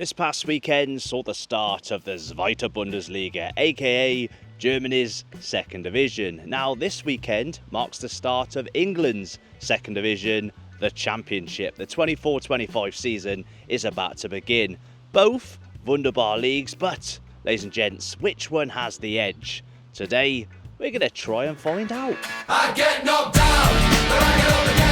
This past weekend saw the start of the Zweite Bundesliga, aka Germany's second division. Now this weekend marks the start of England's second division, the Championship. The 24-25 season is about to begin. Both wunderbar leagues, but ladies and gents, which one has the edge? Today we're going to try and find out. I get knocked down, but I get up again.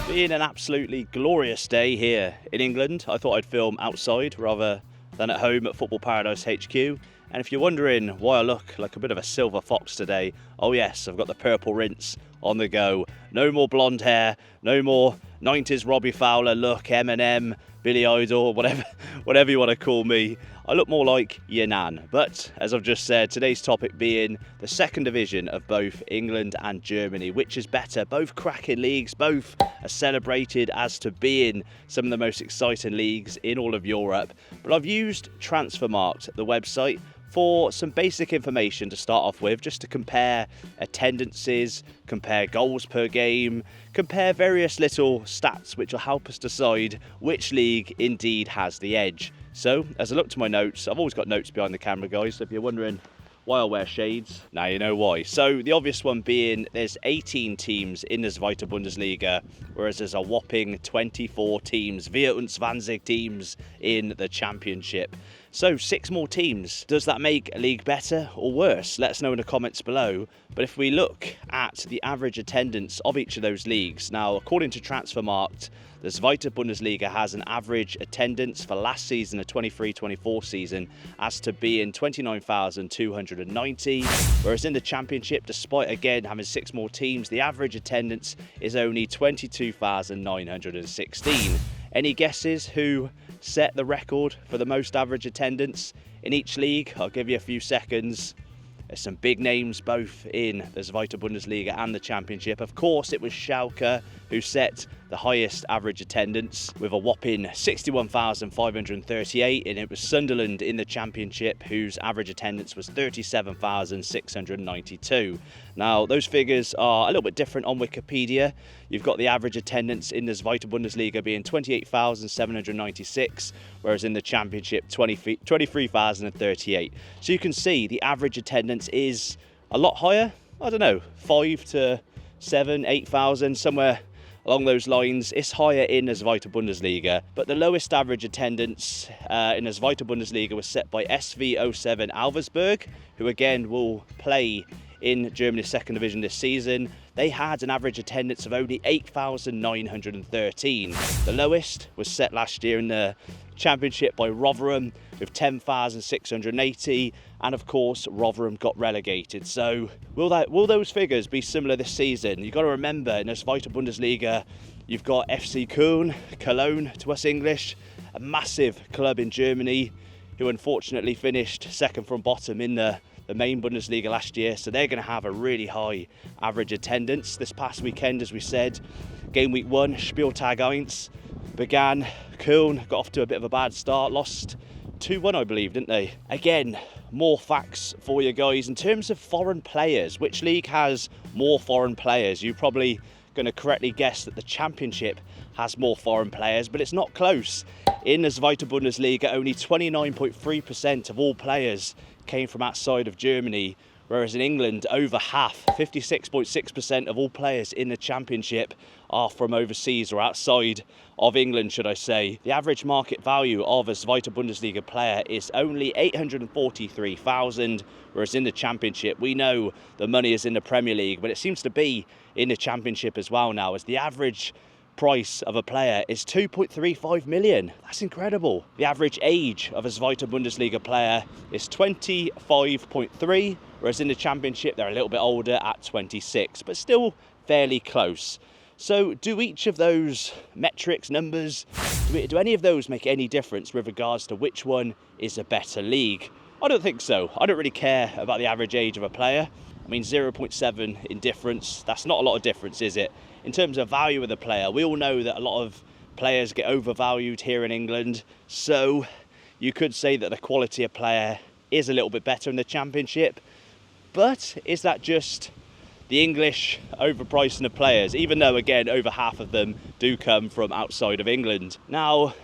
Being an absolutely glorious day here in England, I thought I'd film outside rather than at home at Football Paradise HQ. And if you're wondering why I look like a bit of a silver fox today, oh yes, I've got the purple rinse on the go. No more blonde hair, no more 90s Robbie Fowler look, Eminem, Billy Idol, whatever you want to call me. I look more like your nan. But as I've just said, today's topic being the second division of both England and Germany. Which is better? Both cracking leagues, both are celebrated as to being some of the most exciting leagues in all of Europe. But I've used Transfermarkt, the website, for some basic information to start off with, just to compare attendances, compare goals per game, compare various little stats which will help us decide which league indeed has the edge. So, as I look to my notes, I've always got notes behind the camera, guys, so if you're wondering why I wear shades, now you know why. So, the obvious one being there's 18 teams in the Zweite Bundesliga, whereas there's a whopping 24 teams, 24 teams in the Championship. So 6 more teams. Does that make a league better or worse? Let us know in the comments below. But if we look at the average attendance of each of those leagues, now according to Transfermarkt, the Zweite Bundesliga has an average attendance for last season, the 23-24 season, as to being 29,290, whereas in the Championship, despite again having 6 more teams, the average attendance is only 22,916. Any guesses who set the record for the most average attendance in each league? I'll give you a few seconds. There's some big names both in the Zweite Bundesliga and the Championship. Of course, it was Schalke who set the highest average attendance with a whopping 61,538, and it was Sunderland in the Championship whose average attendance was 37,692. Now, those figures are a little bit different on Wikipedia. You've got the average attendance in the Zweite Bundesliga being 28,796, whereas in the Championship, 23,038. So you can see the average attendance is a lot higher. I don't know, 5 to 7, 8,000, somewhere along those lines. It's higher in the Zweite Bundesliga, but the lowest average attendance in the Zweite Bundesliga was set by SV07 Alversberg, who again will play in Germany's second division this season. They had an average attendance of only 8,913. The lowest was set last year in the Championship by Rotherham with 10,680, and of course Rotherham got relegated. So will those figures be similar this season? You've got to remember, in the Zweite Bundesliga you've got FC Cologne to us English, a massive club in Germany who unfortunately finished second from bottom in the main Bundesliga last year, so they're going to have a really high average attendance. This past weekend, as we said, game week 1, Spieltag 1 began. Köln got off to a bit of a bad start, lost 2-1 I believe, didn't they? Again, more facts for you guys. In terms of foreign players, which league has more foreign players? You're probably going to correctly guess that the Championship has more foreign players, but it's not close. In the Zweite Bundesliga, only 29.3% of all players came from outside of Germany, whereas in England, over half, 56.6% of all players in the Championship are from overseas or outside of England, should I say. The average market value of a Zweite Bundesliga player is only 843,000, whereas in the Championship, we know the money is in the Premier League, but it seems to be in the Championship as well now, as the average price of a player is 2.35 million. That's incredible. The average age of a Zweite Bundesliga player is 25.3, whereas in the Championship they're a little bit older at 26, but still fairly close. So do each of those metrics, numbers, do any of those make any difference with regards to which one is a better league? I don't think so. I don't really care about the average age of a player. I mean, 0.7 in difference, that's not a lot of difference, is it? In terms of value of the player, we all know that a lot of players get overvalued here in England, so you could say that the quality of player is a little bit better in the Championship, but is that just the English overpricing the players, even though again over half of them do come from outside of England? Now,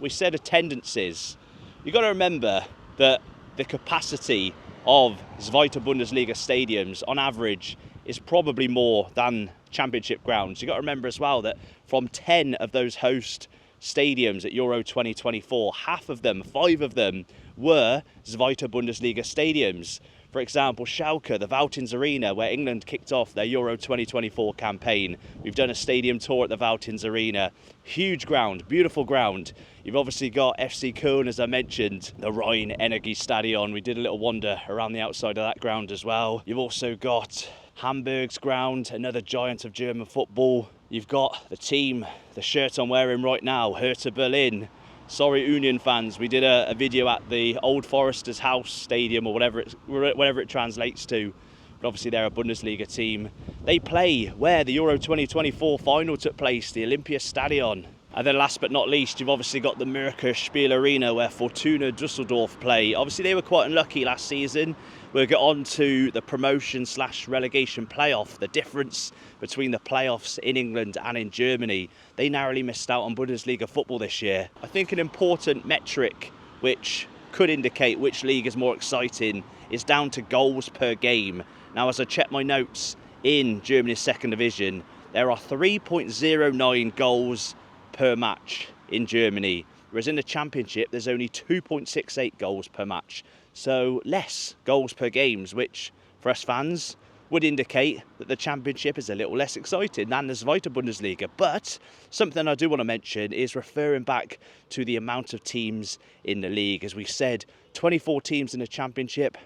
we said attendances. You've got to remember that the capacity of Zweite Bundesliga stadiums on average is probably more than Championship grounds. You've got to remember as well that from 10 of those host stadiums at Euro 2024, half of them, 5 of them, were Zweite Bundesliga stadiums. For example, Schalke, the Woutens Arena, where England kicked off their Euro 2024 campaign. We've done a stadium tour at the Woutens Arena. Huge ground, beautiful ground. You've obviously got FC Köln, as I mentioned, the Rhein-Energiestadion. We did a little wander around the outside of that ground as well. You've also got Hamburg's ground, another giant of German football. You've got the team, the shirt I'm wearing right now, Hertha Berlin. Sorry, Union fans, we did a video at the Old Forester's House Stadium, or whatever it translates to. But obviously they're a Bundesliga team. They play where the Euro 2024 final took place, the Olympiastadion. And then last but not least, you've obviously got the Mürker Spiel Arena where Fortuna Düsseldorf play. Obviously they were quite unlucky last season. We'll get on to the promotion/relegation playoff, the difference between the playoffs in England and in Germany. They narrowly missed out on Bundesliga football this year. I think an important metric which could indicate which league is more exciting is down to goals per game. Now, as I check my notes in Germany's second division, there are 3.09 goals per match in Germany, whereas in the Championship there's only 2.68 goals per match. So less goals per games, which for us fans would indicate that the Championship is a little less exciting than the Zweite Bundesliga. But something I do want to mention is referring back to the amount of teams in the league. As we said, 24 teams in the Championship,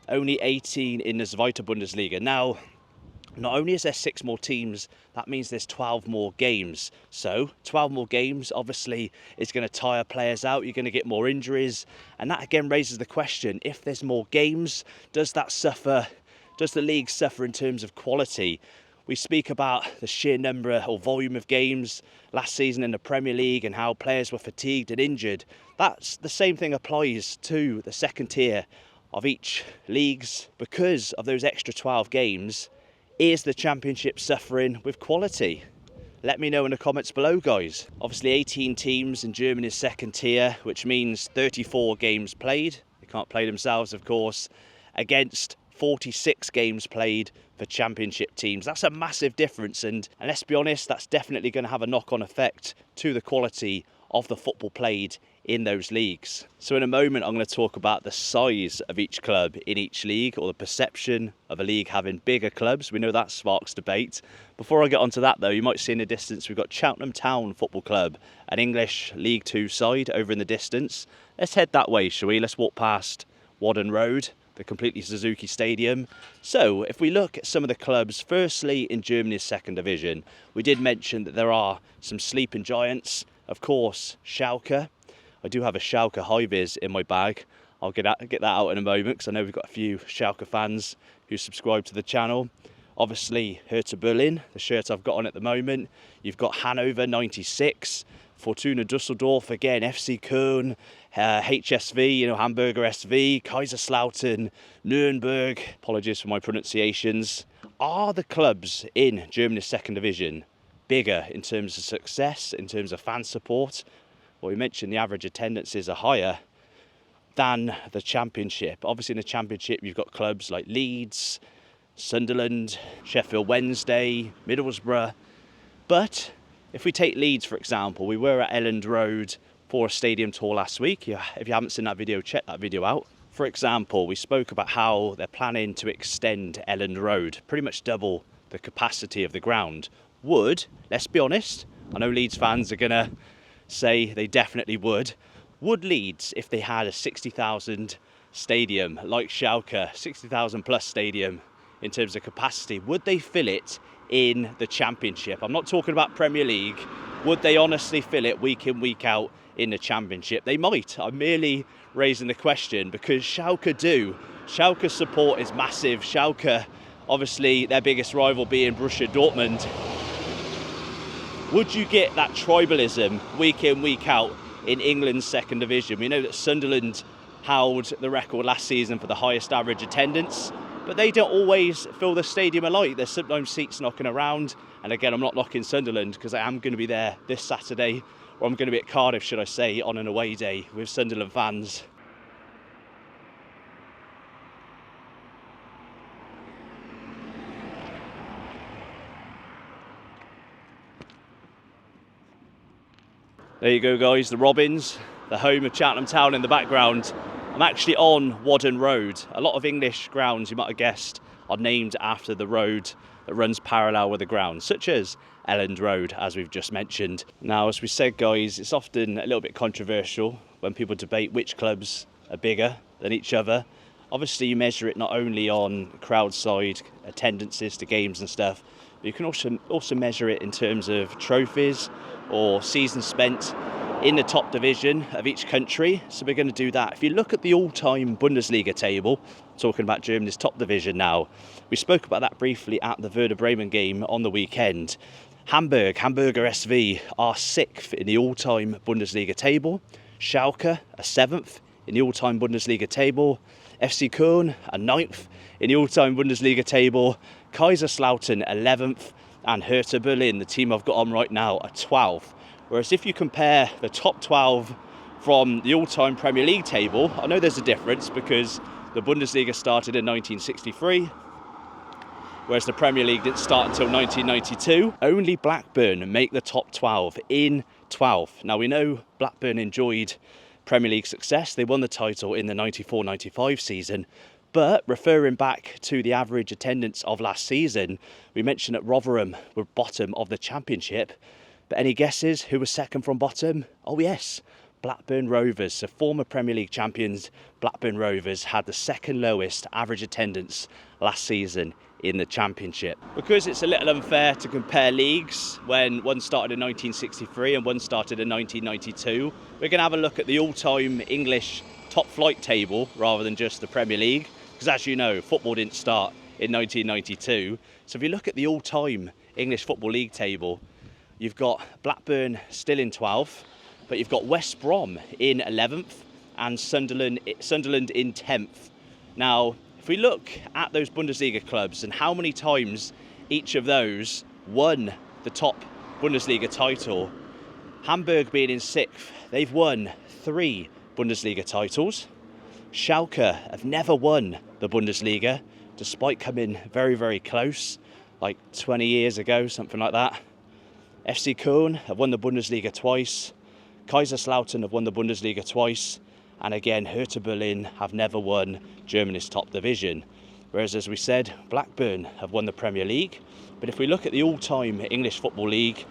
only 18 in the Zweite Bundesliga. Now, not only is there 6 more teams, that means there's 12 more games. So 12 more games obviously is going to tire players out. You're going to get more injuries. And that again raises the question, if there's more games, does the league suffer in terms of quality? We speak about the sheer number or volume of games last season in the Premier League and how players were fatigued and injured. That's the same thing applies to the second tier of each leagues. Because of those extra 12 games, is the Championship suffering with quality? Let me know in the comments below, guys. Obviously 18 teams in Germany's second tier, which means 34 games played. They can't play themselves, of course, against 46 games played for Championship teams. That's a massive difference, and let's be honest, that's definitely going to have a knock-on effect to the quality of the football played in those leagues. So in a moment I'm going to talk about the size of each club in each league, or the perception of a league having bigger clubs. We know that sparks debate. Before I get onto that though, you might see in the distance we've got Cheltenham Town Football Club, an English League 2 side over in the distance. Let's head that way, shall we? Let's walk past Whaddon Road, the completely Suzuki Stadium. So if we look at some of the clubs, firstly in Germany's second division, we did mention that there are some sleeping giants. Of course, Schalke. I do have a Schalke high-vis in my bag. I'll get that out in a moment because I know we've got a few Schalke fans who subscribe to the channel. Obviously, Hertha Berlin, the shirt I've got on at the moment. You've got Hannover 96, Fortuna Düsseldorf again, FC Köln, HSV, Hamburger SV, Kaiserslautern, Nuremberg. Apologies for my pronunciations. Are the clubs in Germany's second division bigger in terms of success, in terms of fan support? Well, we mentioned the average attendances are higher than the Championship. Obviously in the Championship you've got clubs like Leeds, Sunderland, Sheffield Wednesday, Middlesbrough. But if we take Leeds for example, we were at Elland Road for a stadium tour last week. If you haven't seen that video, check that video out. For example, we spoke about how they're planning to extend Elland Road, pretty much double the capacity of the ground. Let's be honest, I know Leeds fans are gonna say they definitely would Leeds, if they had a 60,000 stadium like Schalke, 60,000 plus stadium in terms of capacity, would they fill it in the Championship? I'm not talking about Premier League. Would they honestly fill it week in, week out in the Championship? They might. I'm merely raising the question because Schalke do. Schalke's support is massive. Schalke, obviously their biggest rival being Borussia Dortmund. Would you get that tribalism week in, week out in England's second division? We know that Sunderland held the record last season for the highest average attendance, but they don't always fill the stadium alike. There's sometimes seats knocking around. And again, I'm not knocking Sunderland because I am going to be there this Saturday or I'm going to be at Cardiff, should I say, on an away day with Sunderland fans. There you go, guys, the Robins, the home of Cheltenham Town in the background. I'm actually on Whaddon Road. A lot of English grounds, you might have guessed, are named after the road that runs parallel with the ground, such as Elland Road, as we've just mentioned. Now, as we said, guys, it's often a little bit controversial when people debate which clubs are bigger than each other. Obviously, you measure it not only on crowd side, attendances to games and stuff, but you can also measure it in terms of trophies or seasons spent in the top division of each country. So we're going to do that. If you look at the all-time Bundesliga table, talking about Germany's top division now, we spoke about that briefly at the Werder Bremen game on the weekend. Hamburger SV are 6th in the all-time Bundesliga table. Schalke are 7th in the all-time Bundesliga table. FC Köln are 9th in the all-time Bundesliga table. Kaiserslautern 11th, and Hertha Berlin, the team I've got on right now, are 12th. Whereas if you compare the top 12 from the all-time Premier League table, I know there's a difference because the Bundesliga started in 1963, whereas the Premier League didn't start until 1992. Only Blackburn make the top 12 in 12th. Now, we know Blackburn enjoyed Premier League success. They won the title in the 94-95 season. But referring back to the average attendance of last season, we mentioned that Rotherham were bottom of the Championship. But any guesses who was second from bottom? Oh yes, Blackburn Rovers. So former Premier League champions, Blackburn Rovers, had the second lowest average attendance last season in the Championship. Because it's a little unfair to compare leagues when one started in 1963 and one started in 1992, we're going to have a look at the all-time English top flight table rather than just the Premier League. Because as you know, football didn't start in 1992. So if you look at the all-time English Football League table, you've got Blackburn still in 12th, but you've got West Brom in 11th and Sunderland in 10th. Now, if we look at those Bundesliga clubs and how many times each of those won the top Bundesliga title, Hamburg being in 6th, they've won 3 Bundesliga titles. Schalke have never won the Bundesliga, despite coming very, very close, like 20 years ago, something like that. FC Köln have won the Bundesliga twice. Kaiserslautern have won the Bundesliga twice. And again, Hertha Berlin have never won Germany's top division. Whereas, as we said, Blackburn have won the Premier League. But if we look at the all-time English Football League,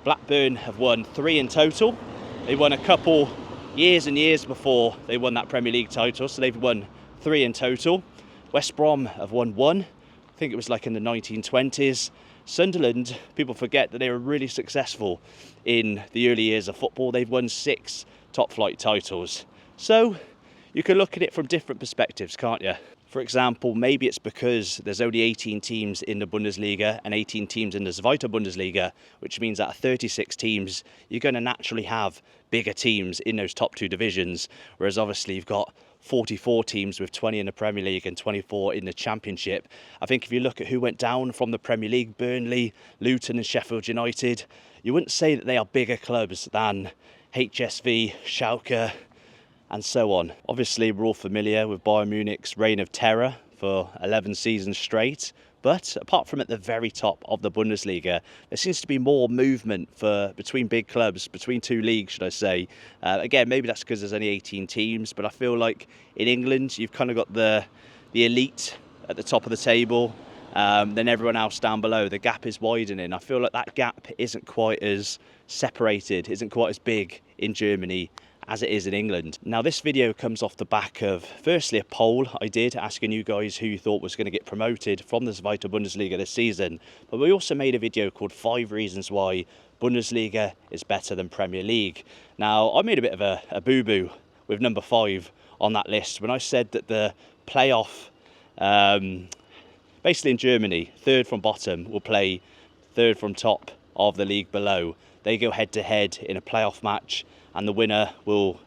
Blackburn have won 3 in total. They won a couple years and years before they won that Premier League title, so they've won 3 in total. West Brom have won 1. I think it was like in the 1920s. Sunderland, people forget that they were really successful in the early years of football. They've won 6 top flight titles. So you can look at it from different perspectives, can't you? For example, maybe it's because there's only 18 teams in the Bundesliga and 18 teams in the Zweite Bundesliga, which means that 36 teams, you're going to naturally have bigger teams in those top 2 divisions, whereas obviously you've got 44 teams with 20 in the Premier League and 24 in the Championship. I think if you look at who went down from the Premier League, Burnley, Luton and Sheffield United, you wouldn't say that they are bigger clubs than HSV, Schalke and so on. Obviously, we're all familiar with Bayern Munich's reign of terror for 11 seasons straight. But apart from at the very top of the Bundesliga, there seems to be more movement between big clubs, between 2 leagues, should I say. Again, maybe that's because there's only 18 teams, but I feel like in England, you've kind of got the elite at the top of the table, then everyone else down below. The gap is widening. I feel like that gap isn't quite as separated, isn't quite as big in Germany as it is in England. Now, this video comes off the back of, firstly, a poll I did asking you guys who you thought was going to get promoted from the Zweite Bundesliga this season. But we also made a video called 5 reasons why Bundesliga is better than Premier League. Now, I made a bit of a boo-boo with number 5 on that list when I said that the playoff, basically in Germany, 3rd from bottom will play 3rd from top of the league below. They go head-to-head in a playoff match, and the winner will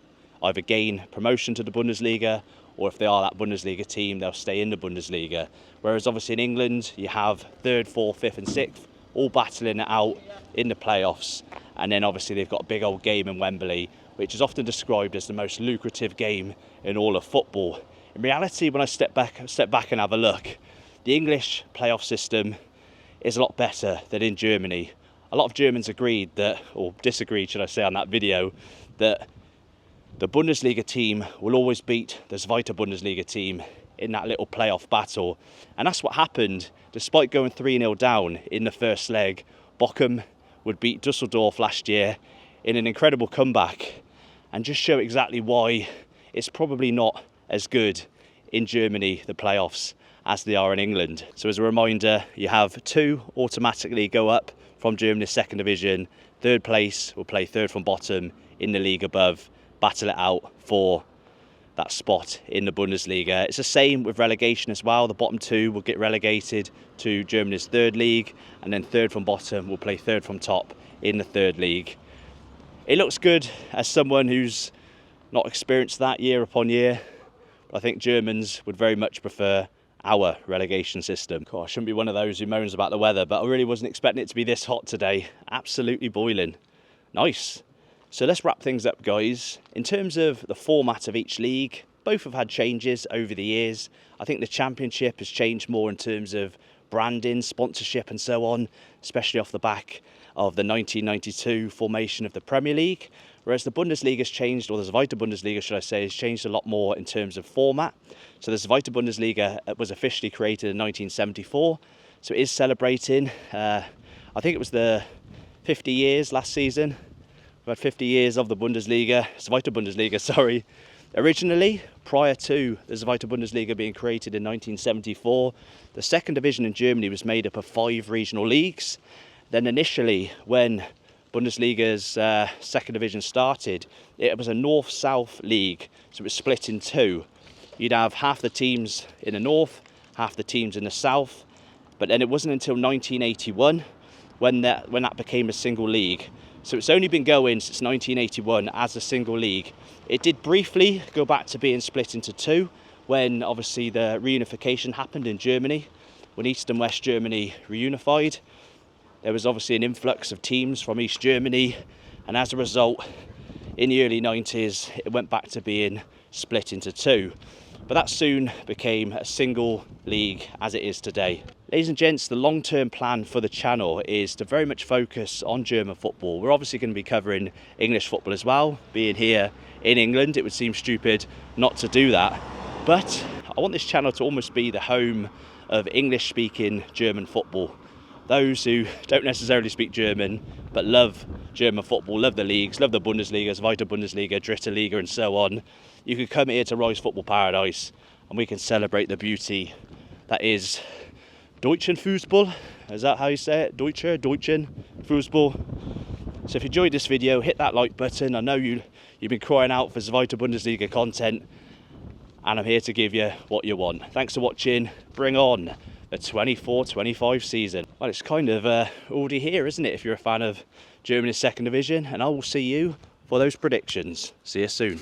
either gain promotion to the Bundesliga, or if they are that Bundesliga team, they'll stay in the Bundesliga. Whereas obviously in England, you have 3rd, 4th, 5th and 6th all battling it out in the playoffs. And then obviously they've got a big old game in Wembley, which is often described as the most lucrative game in all of football. In reality, when I step back and have a look, the English playoff system is a lot better than in Germany. A lot of Germans agreed that, or disagreed should I say, on that video, that the Bundesliga team will always beat the Zweite Bundesliga team in that little playoff battle. And that's what happened. Despite going 3-0 down in the first leg, Bochum would beat Dusseldorf last year in an incredible comeback, and just show exactly why it's probably not as good in Germany, the playoffs, as they are in England. So as a reminder, you have 2 automatically go up from Germany's second division. Third place will play third from bottom in the league above, battle it out for that spot in the Bundesliga. It's the same with relegation as well. The bottom 2 will get relegated to Germany's third league, and then third from bottom will play third from top in the third league. It looks good as someone who's not experienced that year upon year, but I think Germans would very much prefer our relegation system. God, I shouldn't be one of those who moans about the weather, but I really wasn't expecting it to be this hot today. Absolutely boiling. Nice. So let's wrap things up, guys. In terms of the format of each league, both have had changes over the years. I think the Championship has changed more in terms of branding, sponsorship and so on, especially off the back of the 1992 formation of the Premier League, whereas the Bundesliga has changed, or the Zweite Bundesliga should I say, has changed a lot more in terms of format. So the Zweite Bundesliga was officially created in 1974, so it is celebrating, I think it was the 50 years last season. We've had 50 years of the Bundesliga, Zweite Bundesliga, sorry. Originally, prior to the Zweite Bundesliga being created in 1974, the second division in Germany was made up of 5 regional leagues. Then initially, when Bundesliga's second division started, it was a north-south league, so it was split in 2. You'd have half the teams in the north, half the teams in the south, but then it wasn't until 1981 when that became a single league. So it's only been going since 1981 as a single league. It did briefly go back to being split into 2 when obviously the reunification happened in Germany, when East and West Germany reunified. There was obviously an influx of teams from East Germany, and as a result, in the early 90s, it went back to being split into 2. But that soon became a single league as it is today. Ladies and gents, the long-term plan for the channel is to very much focus on German football. We're obviously going to be covering English football as well. Being here in England, it would seem stupid not to do that. But I want this channel to almost be the home of English-speaking German football. Those who don't necessarily speak German, but love German football, love the leagues, love the Bundesliga, Zweite Bundesliga, Dritte Liga and so on. You can come here to Rise Football Paradise and we can celebrate the beauty that is Deutschen Fußball. Is that how you say it? Deutschen Fußball. So if you enjoyed this video, hit that like button. I know you've been crying out for Zweite Bundesliga content, and I'm here to give you what you want. Thanks for watching. Bring on the 24-25 season. Well, it's kind of already here, isn't it, if you're a fan of Germany's second division, and I will see you for those predictions. See you soon.